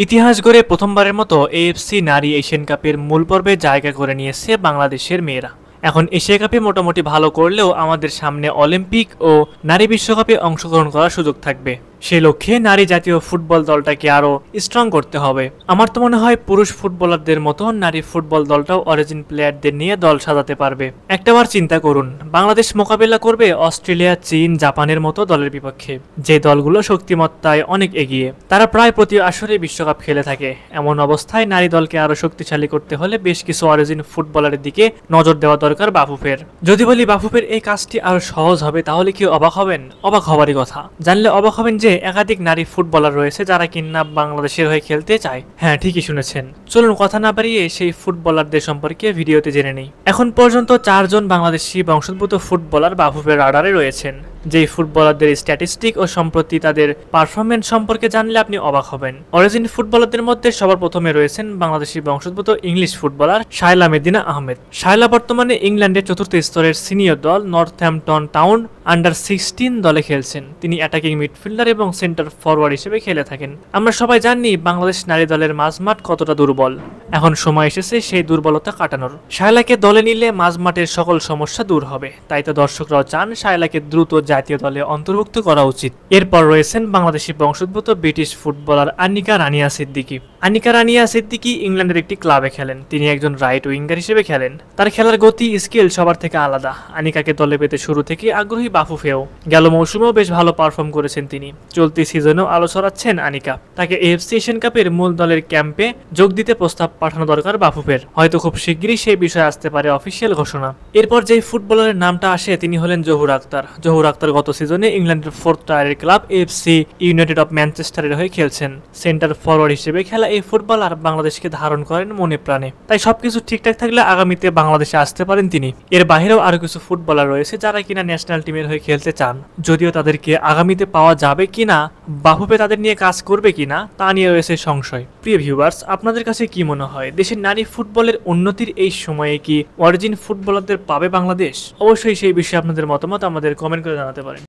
ইতিহাস গড়ে প্রথমবারের মতো এএফসি নারী এশিয়ান কাপের মূল পর্বে জায়গা করে নিয়েছে বাংলাদেশের মেয়েরা। এখন এশিয়া কাপে মোটামুটি ভালো করলেও আমাদের সামনে অলিম্পিক ও নারী বিশ্বকাপে অংশগ্রহণ করার সুযোগ থাকবে। সেই লক্ষ্যে নারী জাতীয় ফুটবল দলটাকে আরও স্ট্রং করতে হবে। আমার তো মনে হয় পুরুষ ফুটবলারদের মতো নারী ফুটবল দলটাও অরিজিন প্লেয়ারদের নিয়ে দল সাজাতে পারবে। একটাবার চিন্তা করুন, বাংলাদেশ মোকাবেলা করবে অস্ট্রেলিয়া, চীন, জাপানের মতো দলের বিপক্ষে, যে দলগুলো শক্তিমত্তায় অনেক এগিয়ে। তারা প্রায় প্রতি আসরে বিশ্বকাপ খেলে থাকে। এমন অবস্থায় নারী দলকে আরও শক্তিশালী করতে হলে বেশ কিছু অরিজিন ফুটবলারের দিকে নজর দেওয়া দরকার বাফুফের। যদি বলি বাফুফের এই কাজটি আরও সহজ হবে, তাহলে কি অবাক হবেন? অবাক হবারই কথা। জানলে অবাক হবেন যে একাধিক নারী ফুটবলার রয়েছে যারা কিনা বাংলাদেশের হয়ে খেলতে চায়। হ্যাঁ, ঠিকই শুনেছেন। চলুন কথা না বাড়িয়ে সেই ফুটবলারদের সম্পর্কে ভিডিওতে জেনে নেই। এখন পর্যন্ত 4 জন বাংলাদেশি বংশোদ্ভূত ফুটবলার বাফুফের রাডারে রয়েছেন। যেই ফুটবলারদের স্ট্যাটিস্টিক ও সম্প্রতি তাদের পারফরমেন্স সম্পর্কে জানলে আপনি অবাক হবেন। অরিজিন ফুটবলারদের মধ্যে সবার প্রথমে রয়েছেন বাংলাদেশি বংশোদ্ভূত ইংলিশ ফুটবলার শায়লা মেদিনা আহমেদ। শায়লা বর্তমানে ইংল্যান্ডের চতুর্থ স্তরের সিনিয়র দল নর্থহ্যাম্পটন টাউন আন্ডার-16 দলে খেলছেন। তিনি অ্যাটাকিং মিডফিল্ডার এবং সেন্টার ফরওয়ার্ড হিসেবে খেলে থাকেন। আমরা সবাই জানি বাংলাদেশ নারী দলের মাঝমাঠ কতটা দুর্বল। এখন সময় এসেছে সেই দুর্বলতা কাটানোর। শায়লাকে দলে নিলে মাঝমাঠের সকল সমস্যা দূর হবে। তাই তো দর্শকরাও চান শায়লাকে দ্রুত জাতীয় দলে অন্তর্ভুক্ত করা উচিত। এরপর রয়েছেন বাংলাদেশি বংশোদ্ভূত ব্রিটিশ ফুটবলার আনিকা রানিয়া সিদ্দিকী। আনিকা রানিয়া সিদ্দিকী ইংল্যান্ডের একটি ক্লাবে খেলেন। তিনি একজন রাইট উইঙ্গার হিসেবে খেলেন। তার খেলার গতি, স্কিল সবার থেকে আলাদা। আনিকাকে দলে পেতে শুরু থেকে আগ্রহী বাফুফেও। গেল মৌসুমেও বেশ ভালো পারফর্ম করেছেন তিনি। চলতি সিজনেও আলো ছড়াচ্ছেন আনিকা। তাকে এএফসি এশিয়ান কাপের মূল দলের ক্যাম্পে যোগ দিতে প্রস্তাব পাঠানো দরকার বাফুফের। হয়তো খুব শিগগিরই সেই বিষয়ে আসতে পারে অফিসিয়াল ঘোষণা। এরপর যেই ফুটবলারের নামটা আসে তিনি হলেন জহুর আক্তার। জহুর আক্তার গত সিজনে ইংল্যান্ডের 4th টায়ারের ক্লাব এএফসি ইউনাইটেড অফ ম্যানচেস্টারের হয়ে খেলছেন। সেন্টার ফরওয়ার্ড হিসেবে খেলা এই ফুটবলার বাংলাদেশকে ধারণ করেন মনে প্রাণে। তাই সবকিছু ঠিকঠাক থাকলে আগামীতে বাংলাদেশে আসতে পারেন তিনি। এর বাইরেও আরো কিছু ফুটবলার রয়েছে যারা কিনা ন্যাশনাল টিমের হয়ে খেলতে চান। যদিও তাদেরকে আগামীতে পাওয়া যাবে কিনা, বাফুফে তাদের নিয়ে কাজ করবে কিনা, তা নিয়ে রয়েছে সংশয়। প্রিয় ভিউয়ার্স, আপনাদের কাছে কি মনে হয় দেশের নারী ফুটবলের উন্নতির এই সময়ে কি অরিজিন ফুটবলারদের পাবে বাংলাদেশ? অবশ্যই সেই বিষয়ে আপনাদের মতামত আমাদের কমেন্ট করে জানাতে পারেন।